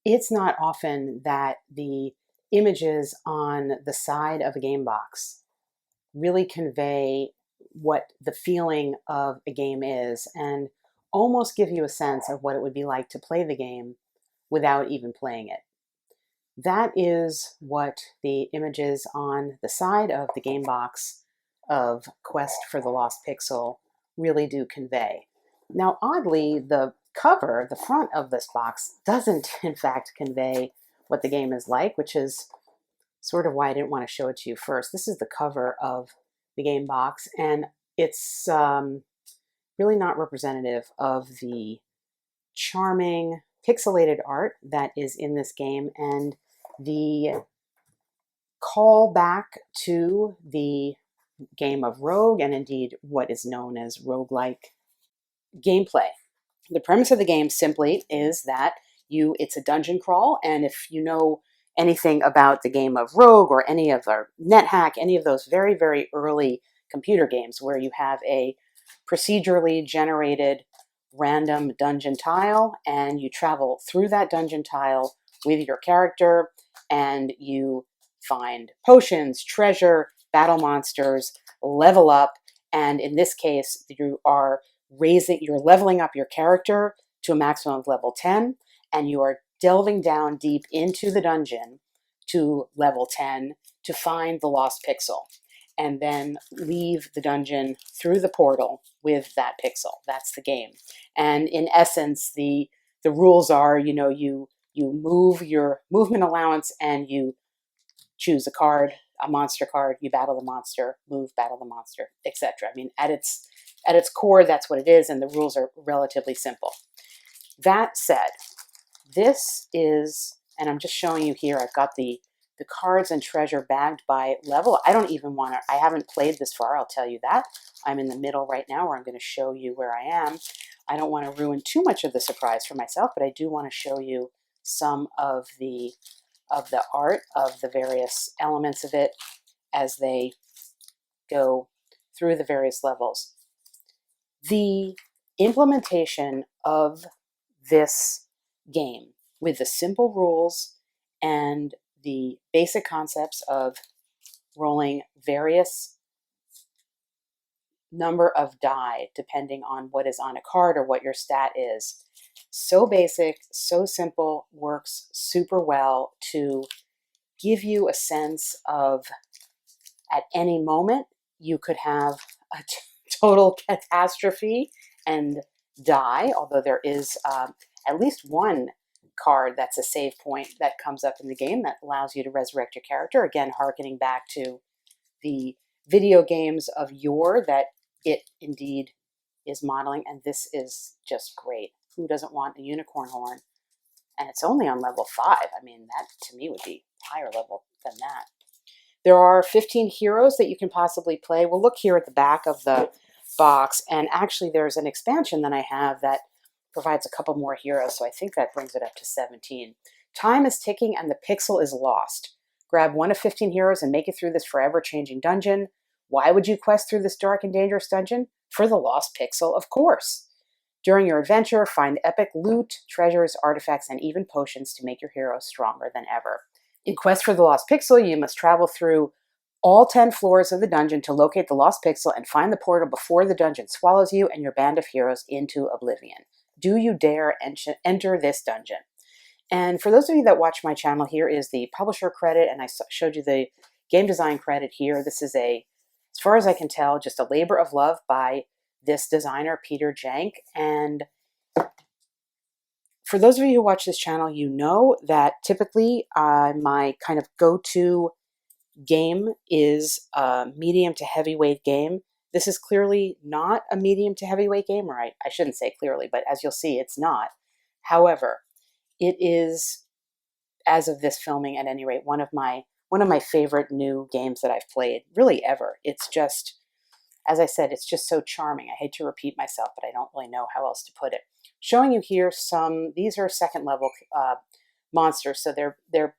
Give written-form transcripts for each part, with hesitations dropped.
It's not often that the images on the side of a game box really convey what the feeling of a game is and almost give you a sense of what it would be like to play the game without even playing it. That is what the images on the side of the game box of Quest for the Lost Pixel really do convey. Now, oddly, the cover, the front of this box, doesn't in fact convey what the game is like, which is sort of why I didn't want to show it to you first. This is the cover of the game box, and it's really not representative of the charming pixelated art that is in this game and the call back to the game of Rogue and indeed what is known as roguelike gameplay. The premise of the game simply is that it's a dungeon crawl, and if you know anything about the game of Rogue or any of our NetHack, any of those very, very early computer games where you have a procedurally generated random dungeon tile and you travel through that dungeon tile with your character and you find potions, treasure, battle monsters, level up, and in this case you're leveling up your character to a maximum of level 10, and you are delving down deep into the dungeon to level 10 to find the lost pixel and then leave the dungeon through the portal with that pixel. That's the game. And in essence, the rules are, you move your movement allowance and you choose a card, a monster card, you battle the monster, move, battle the monster, etc. I mean, at its core, that's what it is, and the rules are relatively simple. That said, this is, and I'm just showing you here, I've got the cards and treasure bagged by level. I haven't played this far, I'll tell you that. I'm in the middle right now where I'm going to show you where I am. I don't want to ruin too much of the surprise for myself, but I do want to show you some of the art of the various elements of it as they go through the various levels. The implementation of this game with the simple rules and the basic concepts of rolling various number of die depending on what is on a card or what your stat is. So basic, so simple, works super well to give you a sense of at any moment you could have a total catastrophe and die, although there is at least one card that's a save point that comes up in the game that allows you to resurrect your character, again hearkening back to the video games of yore that it indeed is modeling, and this is just great. Who doesn't want a unicorn horn? And it's only on level 5. I mean, that to me would be higher level than that. There are 15 heroes that you can possibly play. We'll look here at the back of the box, and actually there's an expansion that I have that provides a couple more heroes, so I think that brings it up to 17. Time is ticking and the pixel is lost. Grab one of 15 heroes and make it through this forever-changing dungeon. Why would you quest through this dark and dangerous dungeon? For the lost pixel, of course. During your adventure, find epic loot, treasures, artifacts, and even potions to make your hero stronger than ever. In Quest for the Lost Pixel, you must travel through all 10 floors of the dungeon to locate the lost pixel and find the portal before the dungeon swallows you and your band of heroes into oblivion. Do you dare enter this dungeon? And for those of you that watch my channel, here is the publisher credit, and I showed you the game design credit here. This is as far as I can tell, just a labor of love by this designer, Peter Jank. And for those of you who watch this channel, you know that typically my kind of go-to game is a medium to heavyweight game. This is clearly not a medium to heavyweight game, or I shouldn't say clearly, but as you'll see, it's not. However, it is, as of this filming at any rate, one of my favorite new games that I've played, really ever. It's just, as I said, it's just so charming. I hate to repeat myself, but I don't really know how else to put it. Showing you here these are second level monsters, so they're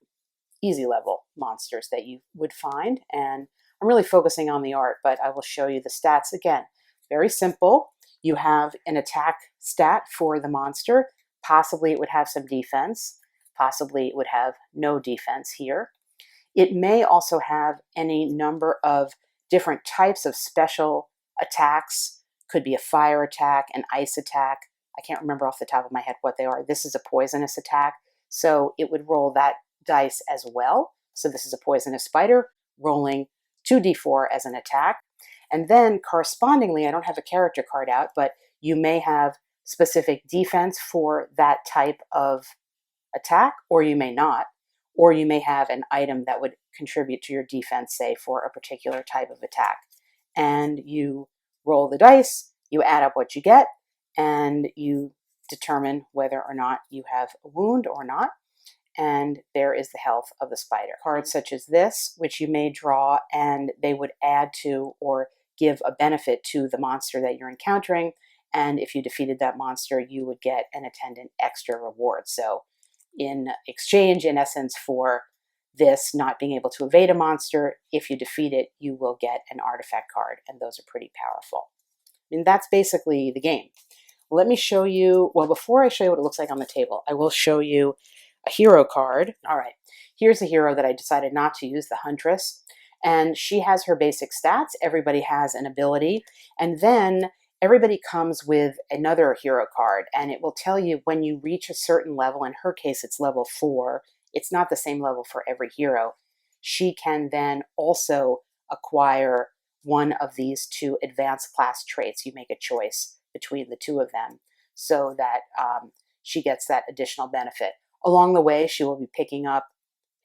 easy level monsters that you would find, and I'm really focusing on the art, but I will show you the stats again. Very simple. You have an attack stat for the monster. Possibly it would have some defense. Possibly it would have no defense here. It may also have any number of different types of special attacks. Could be a fire attack, an ice attack. I can't remember off the top of my head what they are. This is a poisonous attack, so it would roll that dice as well. So this is a poisonous spider rolling 2d4 as an attack. And then correspondingly, I don't have a character card out, but you may have specific defense for that type of attack, or you may not. Or you may have an item that would contribute to your defense, say, for a particular type of attack. And you roll the dice, you add up what you get, and you determine whether or not you have a wound or not. And there is the health of the spider. Cards such as this, which you may draw, and they would add to or give a benefit to the monster that you're encountering. And if you defeated that monster, you would get an attendant extra reward. So in exchange, in essence, for this not being able to evade a monster, if you defeat it, you will get an artifact card, and those are pretty powerful. And that's basically the game. Let me show you, well, before I show you what it looks like on the table, I will show you a hero card. All right, here's a hero that I decided not to use, the Huntress, and she has her basic stats. Everybody has an ability, and then everybody comes with another hero card, and it will tell you when you reach a certain level. In her case, it's level 4. It's not the same level for every hero. She can then also acquire one of these 2 advanced class traits. You make a choice between the 2 of them so that she gets that additional benefit. Along the way, she will be picking up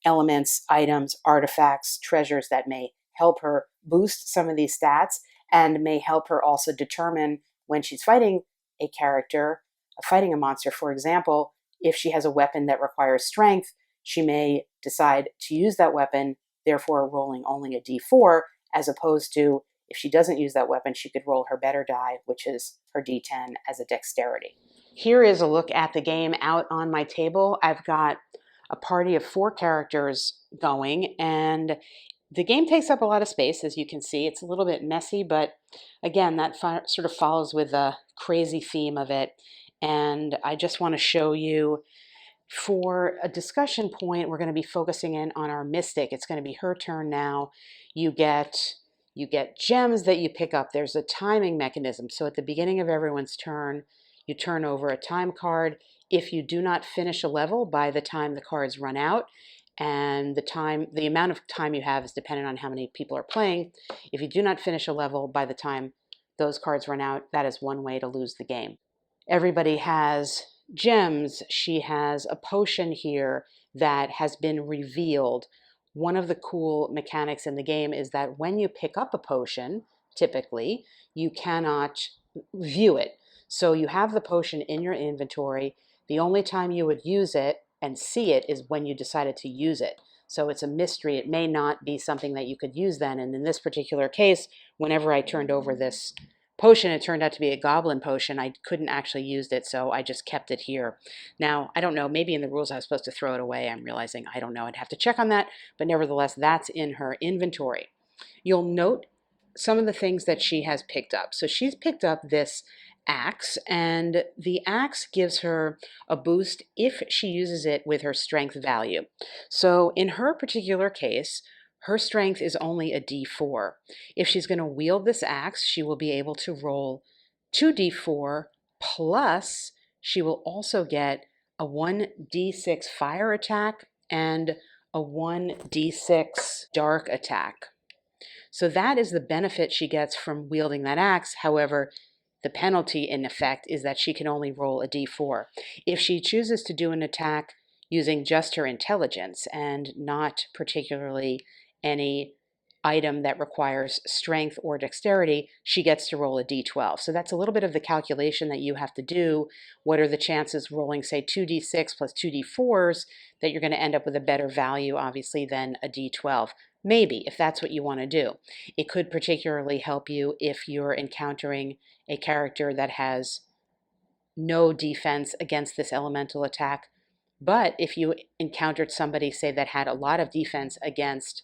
elements, items, artifacts, treasures that may help her boost some of these stats and may help her also determine when she's fighting a character, fighting a monster, for example, if she has a weapon that requires strength, she may decide to use that weapon, therefore rolling only a d4, as opposed to if she doesn't use that weapon, she could roll her better die, which is her d10 as a dexterity. Here is a look at the game out on my table. I've got a party of 4 characters going, and the game takes up a lot of space, as you can see. It's a little bit messy, but again, that sort of follows with the crazy theme of it. And I just want to show you, for a discussion point, we're going to be focusing in on our mystic. It's going to be her turn now. You get gems that you pick up. There's a timing mechanism. So at the beginning of everyone's turn, you turn over a time card. If you do not finish a level by the time the cards run out, and the amount of time you have is dependent on how many people are playing. If you do not finish a level by the time those cards run out, that is one way to lose the game. Everybody has gems. She has a potion here that has been revealed. One of the cool mechanics in the game is that when you pick up a potion, typically, you cannot view it. So you have the potion in your inventory. The only time you would use it and see it is when you decided to use it. So it's a mystery. It may not be something that you could use then. And in this particular case, whenever I turned over this potion, it turned out to be a goblin potion. I couldn't actually use it, so I just kept it here. Now, I don't know, maybe in the rules I was supposed to throw it away. I'm realizing I don't know. I'd have to check on that, but nevertheless, that's in her inventory. You'll note some of the things that she has picked up. So she's picked up this axe, and the axe gives her a boost if she uses it with her strength value. So in her particular case, her strength is only a d4. If she's going to wield this axe, she will be able to roll 2d4, plus she will also get a 1d6 fire attack and a 1d6 dark attack. So that is the benefit she gets from wielding that axe. However, the penalty in effect is that she can only roll a d4. If she chooses to do an attack using just her intelligence and not particularly any item that requires strength or dexterity, she gets to roll a d12. So that's a little bit of the calculation that you have to do. What are the chances rolling, say, 2d6 plus 2d4s that you're going to end up with a better value, obviously, than a d12? Maybe, if that's what you want to do. It could particularly help you if you're encountering a character that has no defense against this elemental attack. But if you encountered somebody, say, that had a lot of defense against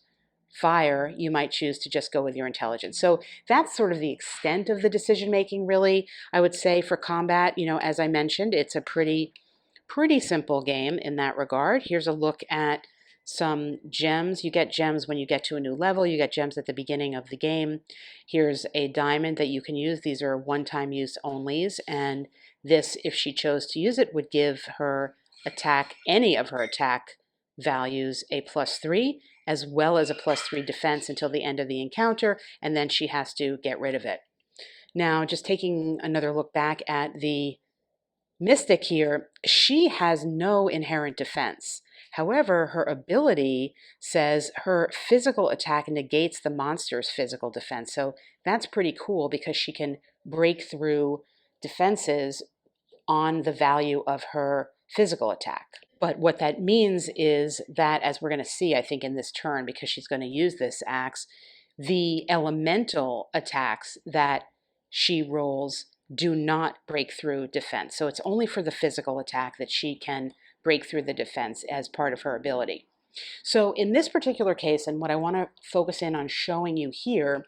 fire, you might choose to just go with your intelligence. So that's sort of the extent of the decision making, really. I would say for combat, as I mentioned, it's a pretty pretty simple game in that regard. Here's a look at some gems. You get gems when you get to a new level. You get gems at the beginning of the game. Here's a diamond that you can use. These are one-time use onlys, and this, if she chose to use it, would give her attack, any of her attack values, a +3, as well as a +3 defense until the end of the encounter, and then she has to get rid of it. Now, just taking another look back at the Mystic here, she has no inherent defense. However, her ability says her physical attack negates the monster's physical defense. So that's pretty cool because she can break through defenses on the value of her physical attack. But what that means is that, as we're going to see, I think, in this turn, because she's going to use this axe, the elemental attacks that she rolls do not break through defense. So it's only for the physical attack that she can break through the defense as part of her ability. So in this particular case, and what I want to focus in on showing you here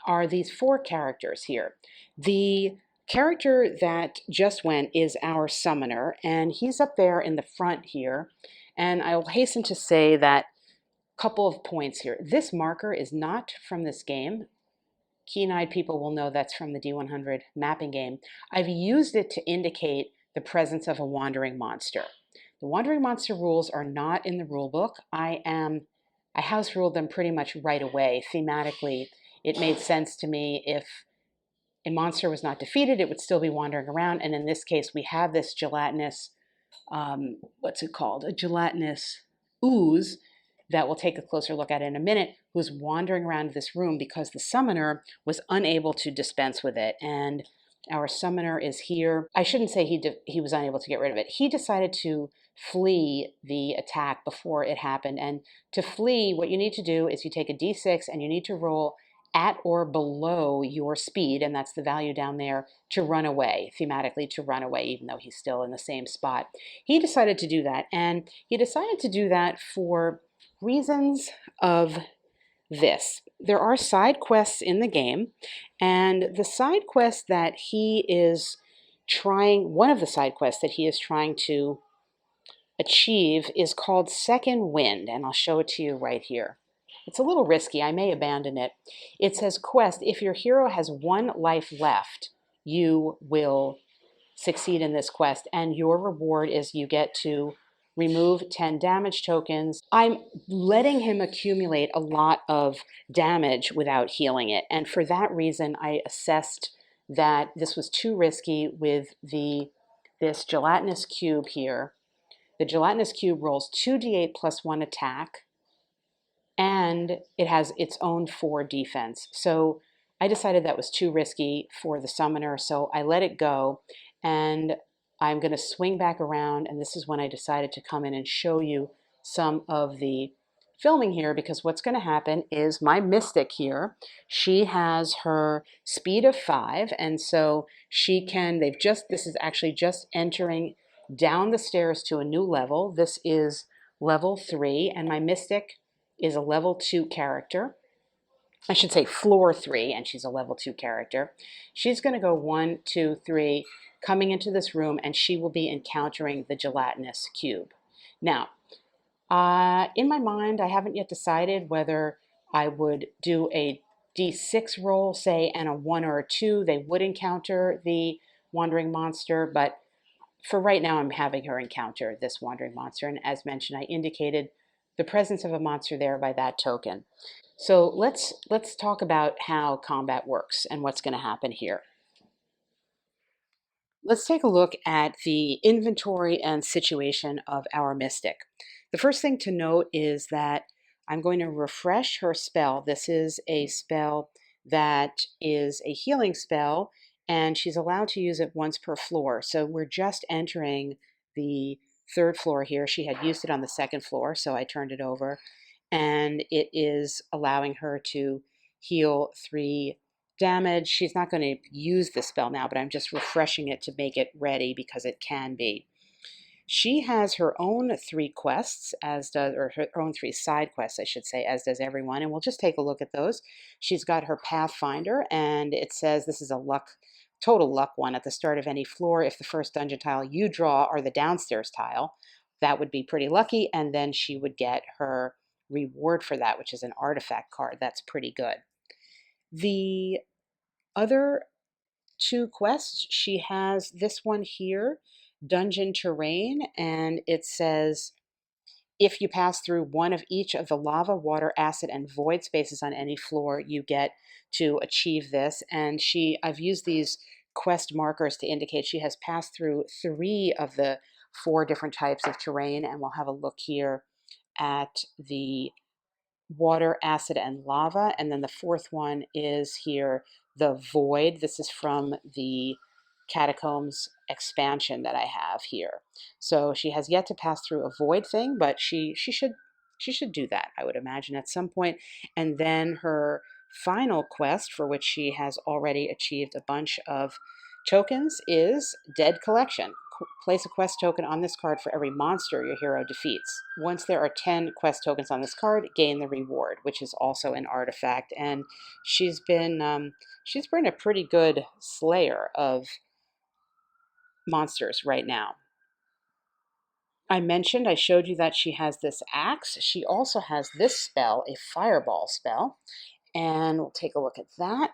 are these 4 characters here. The character that just went is our summoner, and he's up there in the front here. And I will hasten to say that couple of points here. This marker is not from this game. Keen-eyed people will know that's from the D100 mapping game. I've used it to indicate the presence of a wandering monster. The wandering monster rules are not in the rulebook. I house ruled them pretty much right away. Thematically, it made sense to me if a monster was not defeated, it would still be wandering around. And in this case, we have this gelatinous, what's it called? A gelatinous ooze that we'll take a closer look at in a minute, who's wandering around this room because the summoner was unable to dispense with it. And our summoner is here. I shouldn't say he was unable to get rid of it. He decided to flee the attack before it happened. And to flee, what you need to do is you take a d6 and you need to roll at or below your speed, and that's the value down there, to run away, thematically to run away, even though he's still in the same spot. He decided to do that, and he decided to do that for reasons of this. There are side quests in the game, and the side quest that he is one of the side quests that he is trying to achieve is called Second Wind, and I'll show it to you right here. It's a little risky. I may abandon it. It says, quest, if your hero has 1 life left, you will succeed in this quest, and your reward is you get to remove 10 damage tokens. I'm letting him accumulate a lot of damage without healing it, and for that reason, I assessed that this was too risky with this gelatinous cube here. The gelatinous cube rolls 2d8 plus 1 attack, and it has its own 4 defense. So I decided that was too risky for the summoner, so I let it go, and I'm going to swing back around, and this is when I decided to come in and show you some of the filming here, because what's going to happen is my mystic here, she has her speed of 5, and so this is actually just entering down the stairs to a new level. This is level 3, and my mystic is a level 2 character. I should say floor 3, and she's a level 2 character. She's going to go 1, 2, 3, coming into this room, and she will be encountering the gelatinous cube. Now, in my mind, I haven't yet decided whether I would do a d6 roll, say, and a 1 or a 2. They would encounter the wandering monster, but for right now, I'm having her encounter this wandering monster, and as mentioned, I indicated the presence of a monster there by that token. So let's talk about how combat works and what's going to happen here. Let's take a look at the inventory and situation of our mystic. The first thing to note is that I'm going to refresh her spell. This is a spell that is a healing spell, and she's allowed to use it once per floor. So we're just entering the 3rd floor here. She had used it on the 2nd floor, so I turned it over, and it is allowing her to heal 3 damage. She's not going to use the spell now, but I'm just refreshing it to make it ready because it can be. She has her own 3 quests, or her own 3 side quests, I should say, as does everyone, and we'll just take a look at those. She's got her Pathfinder, and it says this is a luck total luck one at the start of any floor. If the first dungeon tile you draw are the downstairs tile, that would be pretty lucky, and then she would get her reward for that, which is an artifact card. That's pretty good. The other two quests, she has this one here, Dungeon Terrain, and it says if you pass through one of each of the lava, water, acid, and void spaces on any floor, you get to achieve this. And I've used these quest markers to indicate she has passed through 3 of the 4 different types of terrain, and we'll have a look here at the water, acid, and lava. And then the 4th one is here, the void. This is from the Catacombs expansion that I have here. So she has yet to pass through a void thing, but she should do that, I would imagine, at some point. And then her final quest, for which she has already achieved a bunch of tokens, is Dead Collection. Place a quest token on this card for every monster your hero defeats. Once there are 10 quest tokens on this card, gain the reward, which is also an artifact. And she's been a pretty good slayer of monsters right now. I showed you that she has this axe. She also has this spell, a fireball spell, and we'll take a look at that.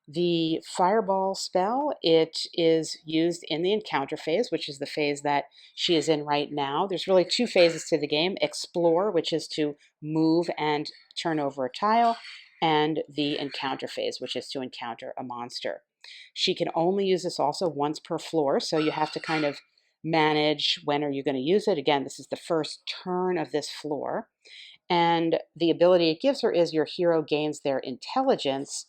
The fireball spell, it is used in the encounter phase, which is the phase that she is in right now. There's really 2 phases to the game: explore, which is to move and turn over a tile, and the encounter phase, which is to encounter a monster. She can only use this also once per floor, so you have to kind of manage when are you going to use it. Again, this is the first turn of this floor. And the ability it gives her is your hero gains their intelligence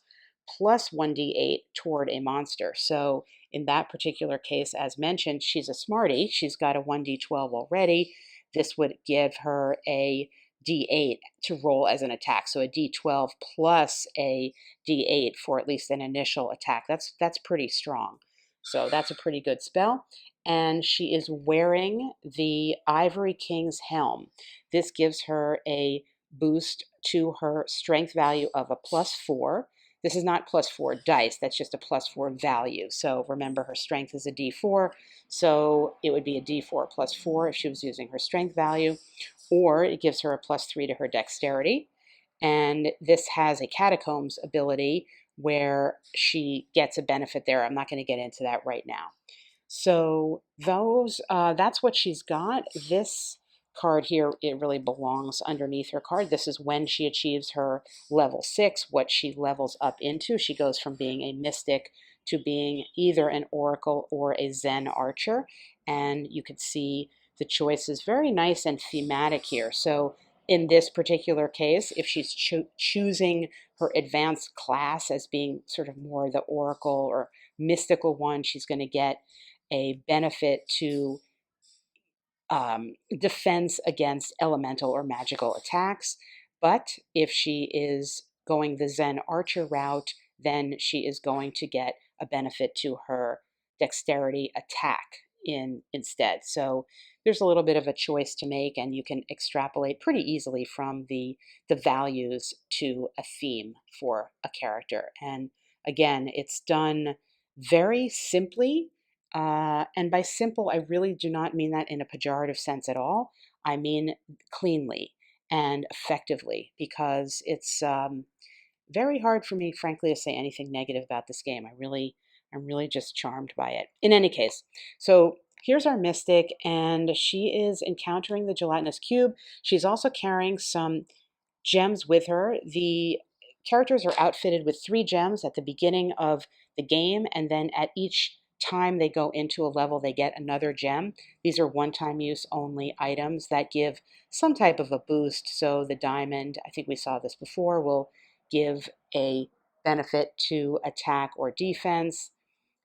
plus 1d8 toward a monster. So in that particular case, as mentioned, she's a smarty. She's got a 1d12 already. This would give her a d8 to roll as an attack. So a d12 plus a d8 for at least an initial attack. That's pretty strong. So that's a pretty good spell. And she is wearing the Ivory King's helm. This gives her a boost to her strength value of a +4. This is not +4 dice, that's just a +4 value. So remember, her strength is a d4, so it would be a d4 +4 if she was using her strength value, or it gives her a +3 to her dexterity. And this has a Catacombs ability where she gets a benefit there. I'm not going to get into that right now. So that's what she's got. This card here, it really belongs underneath her card. This is when she achieves her level 6, what she levels up into. She goes from being a mystic to being either an oracle or a Zen archer. And you could see the choice is very nice and thematic here. So in this particular case, if she's choosing her advanced class as being sort of more the oracle or mystical one, she's going to get a benefit to defense against elemental or magical attacks. But if she is going the Zen archer route, then she is going to get a benefit to her dexterity attack instead. So there's a little bit of a choice to make, and you can extrapolate pretty easily from the values to a theme for a character. And again, it's done very simply, and by simple, I really do not mean that in a pejorative sense at all. I mean cleanly and effectively, because it's very hard for me, frankly, to say anything negative about this game. I'm really just charmed by it. In any case, so here's our mystic, and she is encountering the Gelatinous Cube. She's also carrying some gems with her. The characters are outfitted with 3 gems at the beginning of the game, and then at each time they go into a level, they get another gem. These are one-time use only items that give some type of a boost. So the diamond, I think we saw this before, will give a benefit to attack or defense.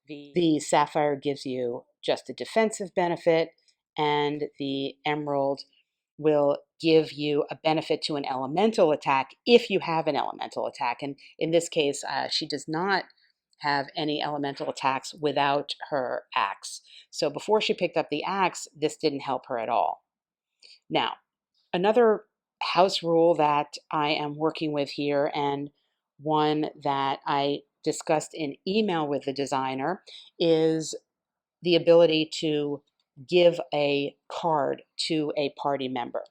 The sapphire gives you just a defensive benefit, and the emerald will give you a benefit to an elemental attack if you have an elemental attack. And in this case, she does not have any elemental attacks without her axe. So before she picked up the axe, this didn't help her at all. Now, another house rule that I am working with here, and one that I discussed in email with the designer is the ability to give a card to a party member.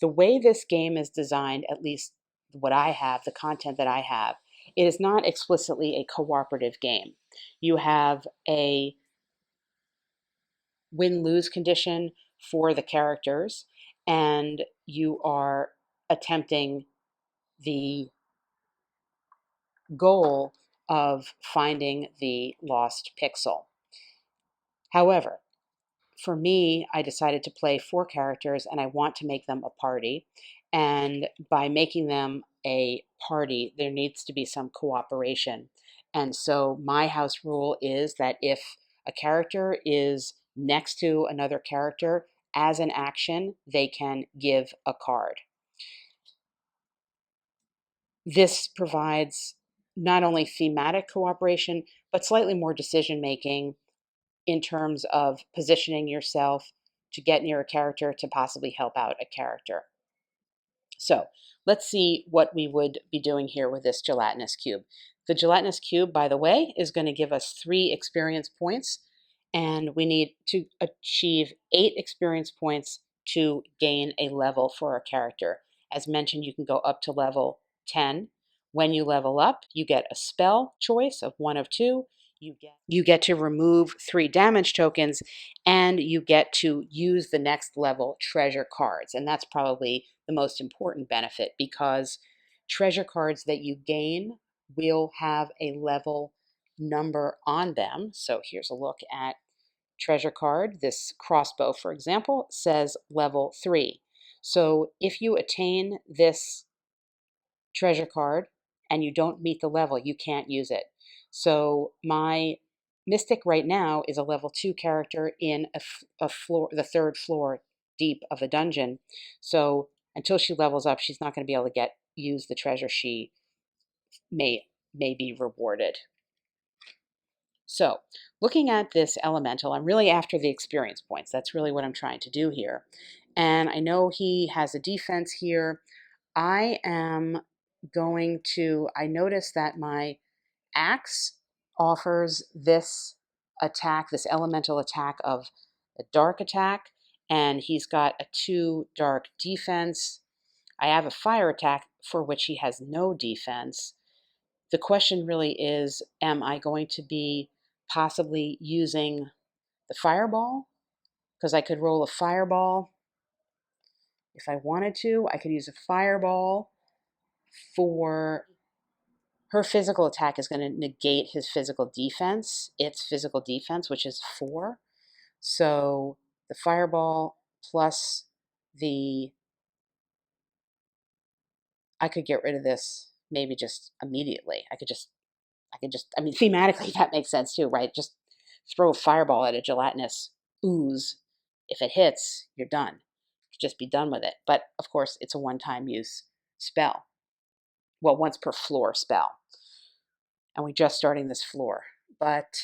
The way this game is designed, at least what I have, the content that I have, it is not explicitly a cooperative game. You have a win-lose condition for the characters, and you are attempting the goal of finding the lost pixel. However, for me, I decided to play 4 characters and I want to make them a party. And by making them a party, there needs to be some cooperation. And so my house rule is that if a character is next to another character, as an action, they can give a card. This provides not only thematic cooperation, but slightly more decision making in terms of positioning yourself to get near a character to possibly help out a character. So let's see what we would be doing here with this gelatinous cube. The gelatinous cube, by the way, is going to give us 3 experience points, and we need to achieve 8 experience points to gain a level for our character. As mentioned, you can go up to level 10. When you level up, you get a spell choice of 1 of 2. You get to remove 3 damage tokens, and you get to use the next level treasure cards. And that's probably the most important benefit, because treasure cards that you gain will have a level number on them. So here's a look at treasure card. This crossbow, for example, says level 3. So if you attain this treasure card and you don't meet the level, you can't use it. So my mystic right now is a level 2 character in a floor, the 3rd floor deep of a dungeon. So until she levels up, she's not going to be able to use the treasure she may be rewarded. So looking at this elemental, I'm really after the experience points. That's really what I'm trying to do here. And I know he has a defense here. I am going to, I notice that my axe offers this attack, this elemental attack of a dark attack, and he's got a 2 dark defense. I have a fire attack for which he has no defense. The question really is, am I going to be possibly using the fireball? Because I could roll a fireball if I wanted to. I could use a fireball for her physical attack is going to negate his physical defense, its physical defense, which is 4. So the fireball plus I could get rid of this maybe just immediately. I mean, thematically that makes sense too, right? Just throw a fireball at a gelatinous ooze. If it hits, you're done. Just be done with it. But of course, it's a one-time use spell. Well, once per floor spell. And we're just starting this floor. But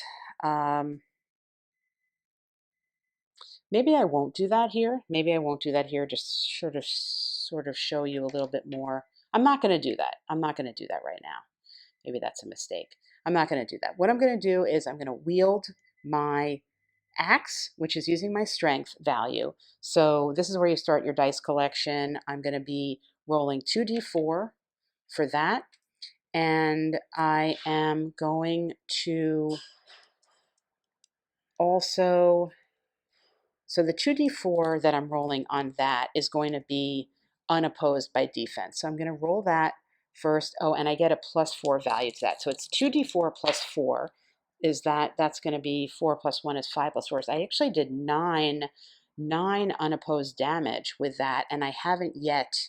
maybe I won't do that here. Maybe I won't do that here. Just sort of show you a little bit more. I'm not going to do that. I'm not going to do that right now. Maybe that's a mistake. I'm not going to do that. What I'm going to do is I'm going to wield my axe, which is using my strength value. So this is where you start your dice collection. I'm going to be rolling 2d4 for that. And I am going to also, so the 2d4 that I'm rolling on that is going to be unopposed by defense. So I'm going to roll that first. Oh, and I get a +4 value to that. So it's 2d4 plus 4 is that's going to be 4 plus 1 is 5 plus 4. So I actually did 9 unopposed damage with that, and I haven't yet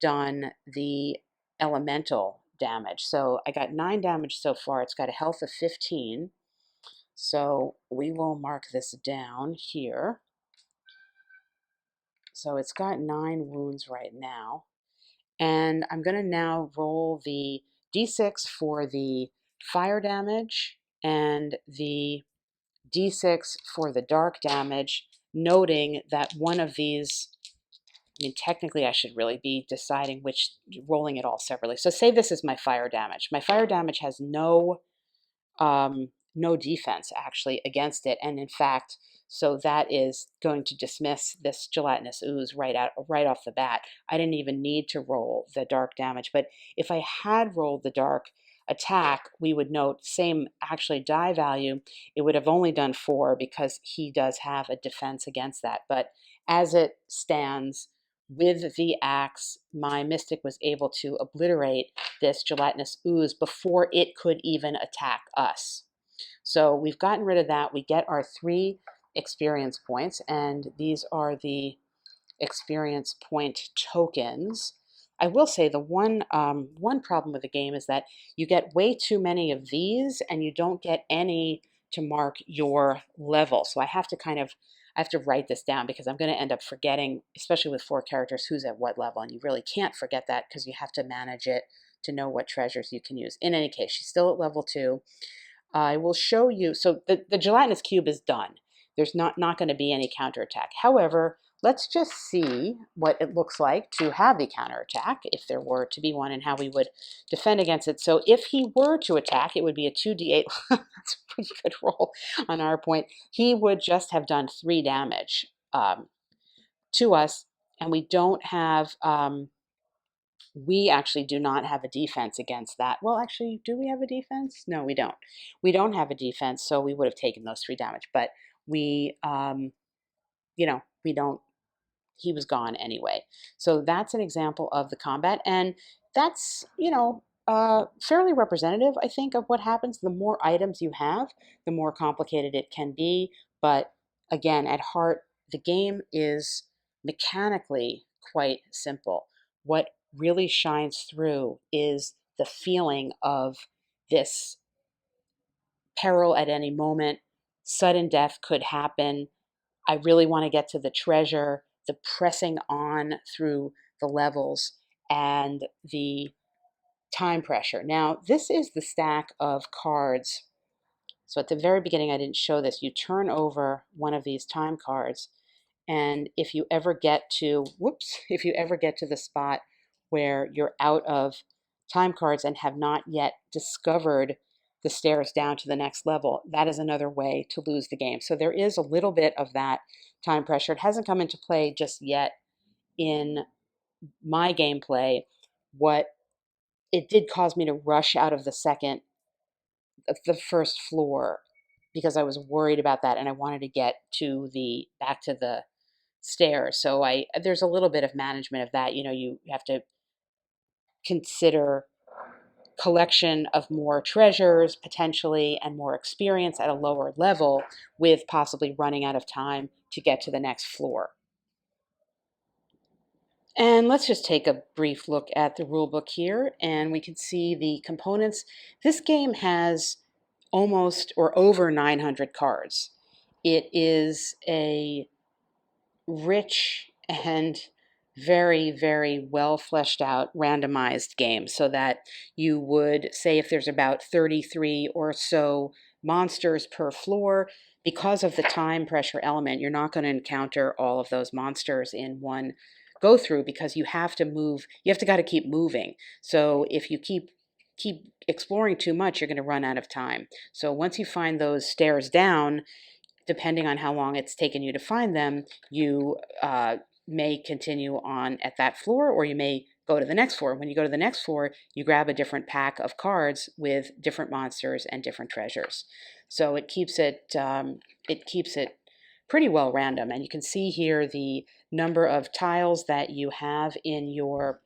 done the elemental damage. So I got 9 damage so far. It's got a health of 15. So we will mark this down here. So it's got 9 wounds right now. And I'm going to now roll the d6 for the fire damage and the d6 for the dark damage, noting that one of these I mean, technically I should really be deciding which, rolling it all separately. So say this is my fire damage. My fire damage has no defense actually against it. And in fact, so that is going to dismiss this gelatinous ooze right off the bat. I didn't even need to roll the dark damage. But if I had rolled the dark attack, we would note same actually die value. It would have only done 4 because he does have a defense against that. But as it stands, with the axe, my mystic was able to obliterate this gelatinous ooze before it could even attack us. So we've gotten rid of that. We get our 3 experience points, and these are the experience point tokens. I will say the one problem with the game is that you get way too many of these, and you don't get any to mark your level. So I have to write this down because I'm going to end up forgetting, especially with 4 characters, who's at what level, and you really can't forget that because you have to manage it to know what treasures you can use. In any case, she's still at level 2. I will show you. So the gelatinous cube is done. There's not going to be any counterattack. However, let's just see what it looks like to have the counterattack, if there were to be one, and how we would defend against it. So if he were to attack, it would be a 2d8. That's a pretty good roll on our point. He would just have done 3 damage to us, and we don't have... we actually do not have a defense against that. Well, actually, do we have a defense? No, we don't. We don't have a defense, so we would have taken those 3 damage. But we, we don't, he was gone anyway. So that's an example of the combat. And that's, fairly representative, I think, of what happens. The more items you have, the more complicated it can be. But again, at heart, the game is mechanically quite simple. What really shines through is the feeling of this peril at any moment. Sudden death could happen. I really want to get to the treasure, the pressing on through the levels, and the time pressure. Now, this is the stack of cards. So at the very beginning, I didn't show this. You turn over one of these time cards, and if you ever get to, if you ever get to the spot where you're out of time cards and have not yet discovered the stairs down to the next level, that is another way to lose the game. So there is a little bit of that time pressure. It hasn't come into play just yet in my gameplay. What it did cause me to rush out of the first floor because I was worried about that and I wanted to get to back to the stairs. So there's a little bit of management of that. You have to consider collection of more treasures potentially and more experience at a lower level with possibly running out of time to get to the next floor. And let's just take a brief look at the rulebook here, and we can see the components. This game has almost or over 900 cards. It is a rich and very, very well fleshed out randomized game, so that you would say if there's about 33 or so monsters per floor, because of the time pressure element, you're not going to encounter all of those monsters in one go through because you have to move, got to keep moving. So if you keep exploring too much, you're going to run out of time. So once you find those stairs down, depending on how long it's taken you to find them, you may continue on at that floor, or you may go to the next floor. When you go to the next floor, you grab a different pack of cards with different monsters and different treasures. So it keeps it pretty well random. And you can see here the number of tiles that you have in your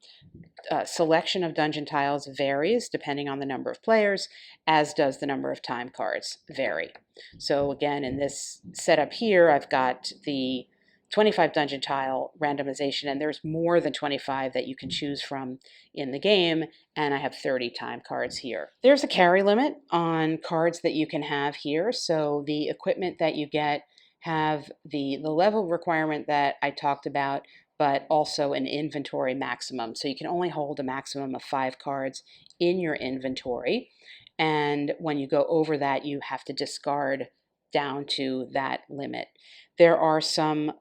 selection of dungeon tiles varies depending on the number of players, as does the number of time cards vary. So again, in this setup here, I've got the 25 dungeon tile randomization, and there's more than 25 that you can choose from in the game, and I have 30 time cards here. There's a carry limit on cards that you can have here, so the equipment that you get have the level requirement that I talked about, but also an inventory maximum. So you can only hold a maximum of 5 cards in your inventory, and when you go over that, you have to discard down to that limit. There are some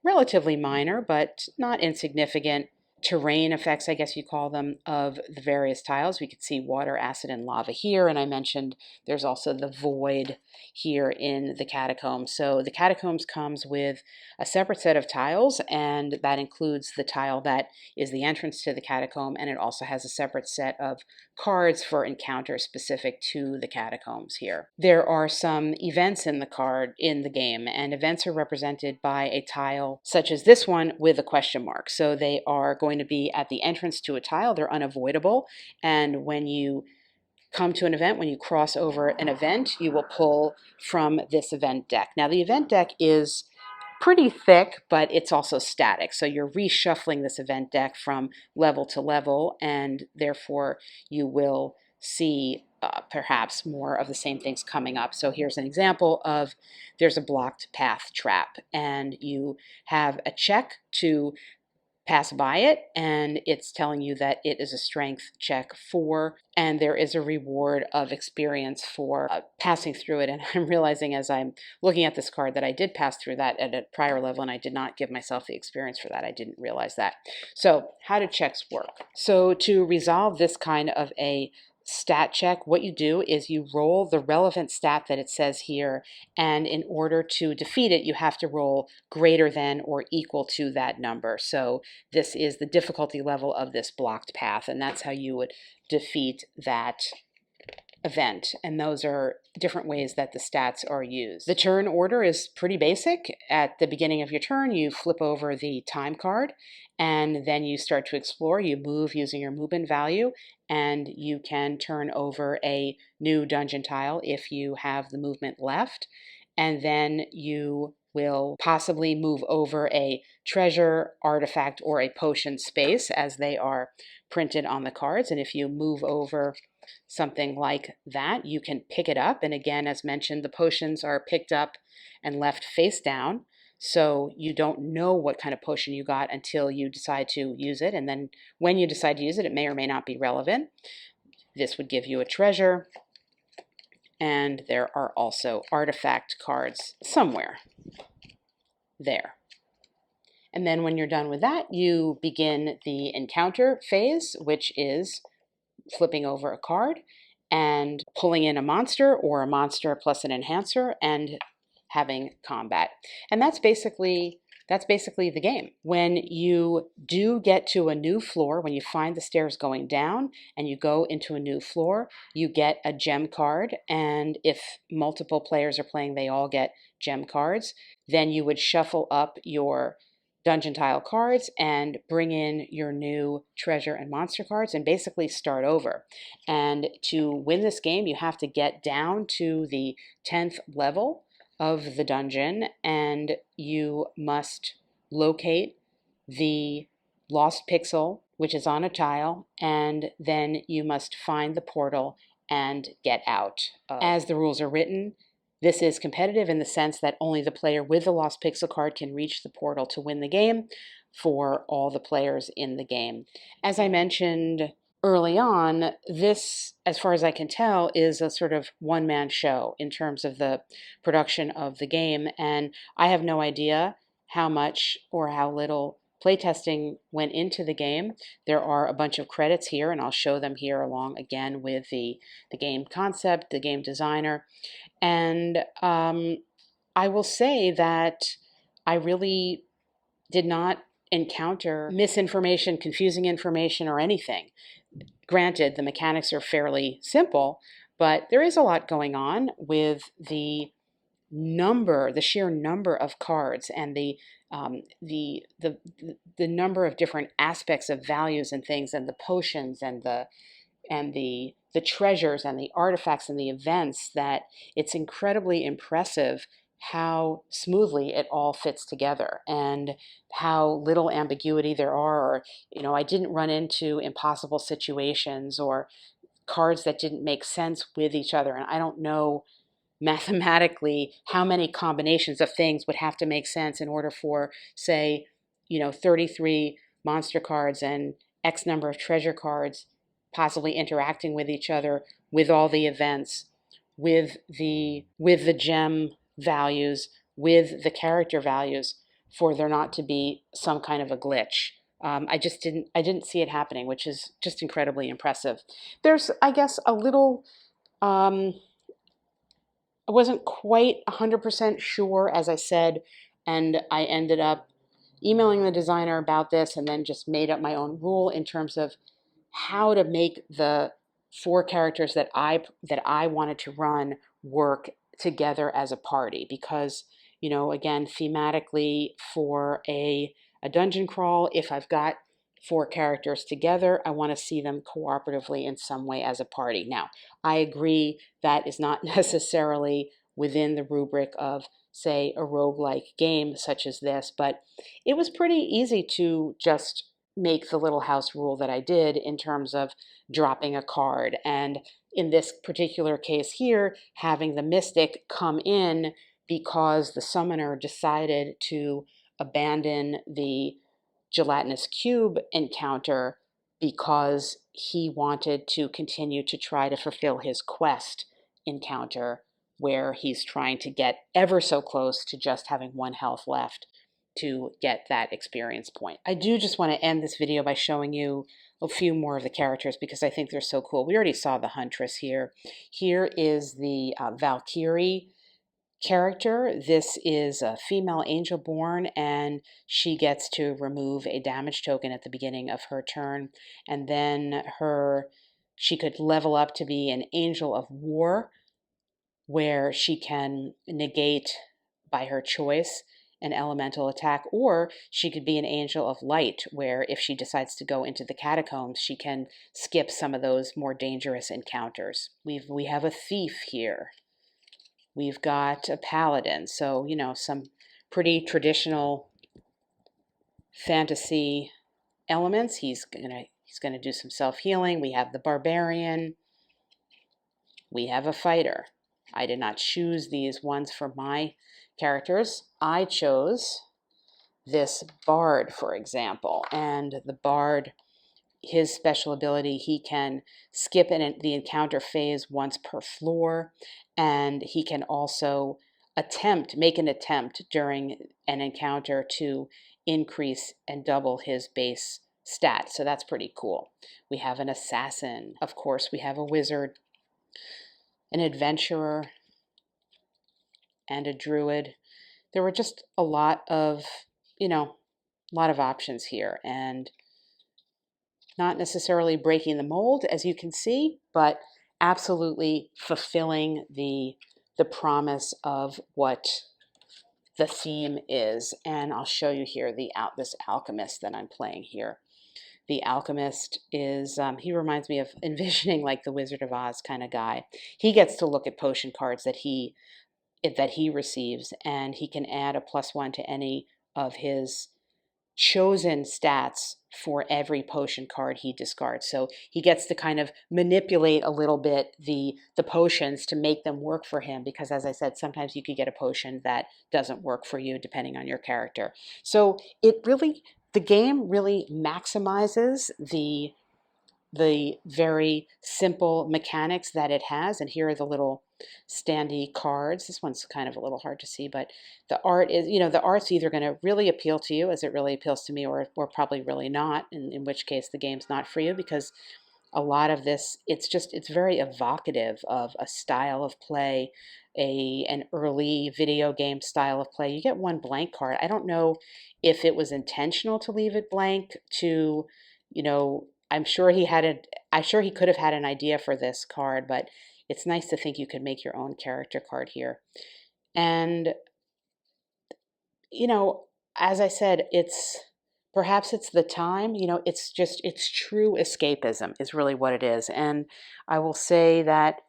relatively minor, but not insignificant terrain effects, I guess you call them, of the various tiles. We could see water, acid, and lava here, and I mentioned there's also the void here in the catacombs. So the catacombs comes with a separate set of tiles, and that includes the tile that is the entrance to the catacomb, and it also has a separate set of cards for encounters specific to the catacombs here. There are some events in the game, and events are represented by a tile such as this one with a question mark. So they are going to be at the entrance to a tile. They're unavoidable, and when you come to an event, when you cross over an event, you will pull from this event deck. Now the event deck is pretty thick, but it's also static. So you're reshuffling this event deck from level to level, and therefore you will see perhaps more of the same things coming up. So here's an example of there's a blocked path trap, and you have a check to pass by it, and it's telling you that it is a strength check 4, and there is a reward of experience for passing through it. And I'm realizing as I'm looking at this card that I did pass through that at a prior level, and I did not give myself the experience for that. I didn't realize that. So how do checks work? So to resolve this kind of a stat check, what you do is you roll the relevant stat that it says here, and in order to defeat it, you have to roll greater than or equal to that number. So this is the difficulty level of this blocked path, and that's how you would defeat that event. And those are different ways that the stats are used. The turn order is pretty basic. At the beginning of your turn, you flip over the time card, and then you start to explore. You move using your movement value, and you can turn over a new dungeon tile if you have the movement left, and then you will possibly move over a treasure, artifact, or a potion space as they are printed on the cards. And if you move over something like that, you can pick it up. And again, as mentioned, the potions are picked up and left face down. So you don't know what kind of potion you got until you decide to use it. And then when you decide to use it, it may or may not be relevant. This would give you a treasure. And there are also artifact cards somewhere there. And then when you're done with that, you begin the encounter phase, which is flipping over a card and pulling in a monster or a monster plus an enhancer and having combat. And that's basically the game. When you do get to a new floor, when you find the stairs going down and you go into a new floor, you get a gem card. And if multiple players are playing, they all get gem cards. Then you would shuffle up your dungeon tile cards and bring in your new treasure and monster cards and basically start over. And to win this game, you have to get down to the 10th level of the dungeon, and you must locate the lost pixel, which is on a tile, and then you must find the portal and get out. As the rules are written, this is competitive in the sense that only the player with the lost pixel card can reach the portal to win the game for all the players in the game. As I mentioned early on, this, as far as I can tell, is a sort of one-man show in terms of the production of the game, and I have no idea how much or how little playtesting went into the game. There are a bunch of credits here, and I'll show them here along again with the game concept, the game designer. And I will say that I really did not encounter misinformation, confusing information, or anything. Granted, the mechanics are fairly simple, but there is a lot going on with the sheer number of cards, and the number of different aspects of values and things, and the potions and the treasures and the artifacts and the events, that it's incredibly impressive how smoothly it all fits together and how little ambiguity there are. Or, I didn't run into impossible situations or cards that didn't make sense with each other. And I don't know mathematically how many combinations of things would have to make sense in order for, say, 33 monster cards and X number of treasure cards possibly interacting with each other, with all the events, with the gem values, with the character values, for there not to be some kind of a glitch. I didn't see it happening, which is just incredibly impressive. There's, I guess, a little, um, I wasn't quite 100% sure, as I said, and I ended up emailing the designer about this and then just made up my own rule in terms of how to make the four characters that I wanted to run work together as a party, because, you know, again, thematically for a dungeon crawl, if I've got four characters together, I want to see them cooperatively in some way as a party. Now, I agree that is not necessarily within the rubric of, say, a roguelike game such as this, but it was pretty easy to just make the little house rule that I did in terms of dropping a card. And in this particular case here, having the mystic come in because the summoner decided to abandon the Gelatinous Cube encounter because he wanted to continue to try to fulfill his quest encounter, where he's trying to get ever so close to just having one health left to get that experience point. I do just want to end this video by showing you a few more of the characters because I think they're so cool. We already saw the Huntress here. Here is the Valkyrie character. This is a female angel born, and she gets to remove a damage token at the beginning of her turn, and then she could level up to be an angel of war, where she can negate by her choice an elemental attack, or she could be an angel of light, where if she decides to go into the catacombs, she can skip some of those more dangerous encounters. We have a thief here. We've got a paladin, so, you know, some pretty traditional fantasy elements. He's gonna do some self-healing. We have the barbarian. We have a fighter. I did not choose these ones for my characters. I chose this bard, for example, and the bard, his special ability, he can skip the encounter phase once per floor, and he can also make an attempt during an encounter to increase and double his base stat. So that's pretty cool. We have an assassin. Of course, we have a wizard, an adventurer, and a druid. There were just a lot of, options here, and not necessarily breaking the mold, as you can see, but absolutely fulfilling the promise of what the theme is. And I'll show you here this alchemist that I'm playing here. The alchemist is, he reminds me of envisioning like the Wizard of Oz kind of guy. He gets to look at potion cards that he receives, and he can add a +1 to any of his chosen stats for every potion card he discards. So he gets to kind of manipulate a little bit the potions to make them work for him, because as I said, sometimes you could get a potion that doesn't work for you depending on your character. So the game really maximizes the very simple mechanics that it has. And here are the little standy cards. This one's kind of a little hard to see, but the art is, the art's either going to really appeal to you as it really appeals to me, or probably really not, in which case the game's not for you, because a lot of this, it's very evocative of a style of play, an early video game style of play. You get one blank card. I don't know if it was intentional to leave it blank to, I'm sure he could have had an idea for this card, but it's nice to think you could make your own character card here. And, as I said, perhaps it's the time, it's true escapism is really what it is. And I will say that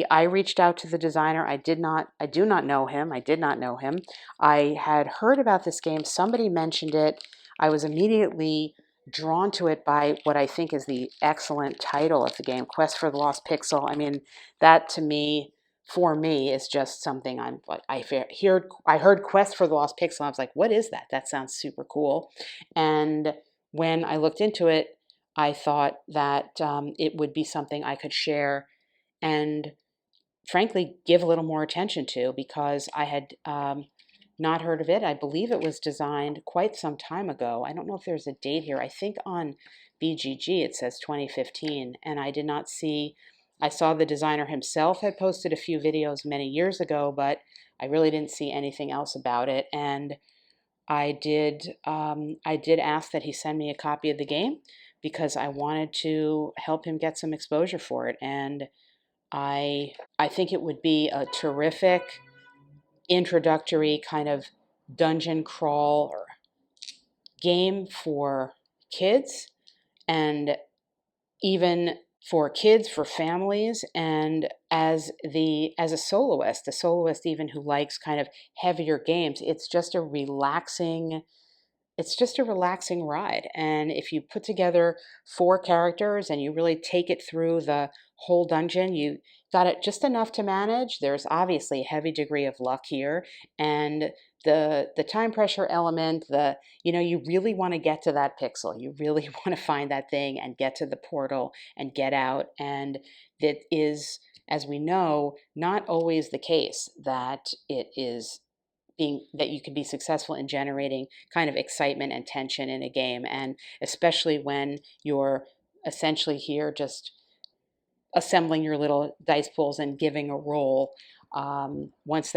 I reached out to the designer. I do not know him. I did not know him. I had heard about this game. Somebody mentioned it. I was immediately drawn to it by what I think is the excellent title of the game, Quest for the Lost Pixel. I mean, that for me is just something I'm like, I heard Quest for the Lost Pixel. I was like, what is that? That sounds super cool. And when I looked into it, I thought that it would be something I could share and frankly give a little more attention to, because I had Not heard of it. I believe it was designed quite some time ago. I don't know if there's a date here. I think on BGG it says 2015, and I did not see. I saw the designer himself had posted a few videos many years ago, but I really didn't see anything else about it. And I did ask that he send me a copy of the game because I wanted to help him get some exposure for it. And I think it would be a terrific introductory kind of dungeon crawl or game for kids, and even for kids, for families, and as a soloist even who likes kind of heavier games, it's just a relaxing ride. And if you put together 4 characters and you really take it through the whole dungeon, you got it just enough to manage. There's obviously a heavy degree of luck here, and the time pressure element, you really want to get to that pixel. You really want to find that thing and get to the portal and get out. And that is, as we know, not always the case that it is being that you can be successful in generating kind of excitement and tension in a game, and especially when you're essentially here just assembling your little dice pools and giving a roll. Once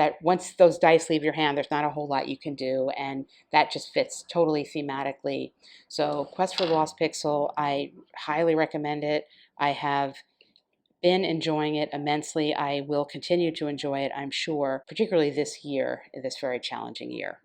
those dice leave your hand, there's not a whole lot you can do, and that just fits totally thematically. So Quest for the Lost Pixel, I highly recommend it. I have been enjoying it immensely. I will continue to enjoy it, I'm sure, particularly this year, this very challenging year.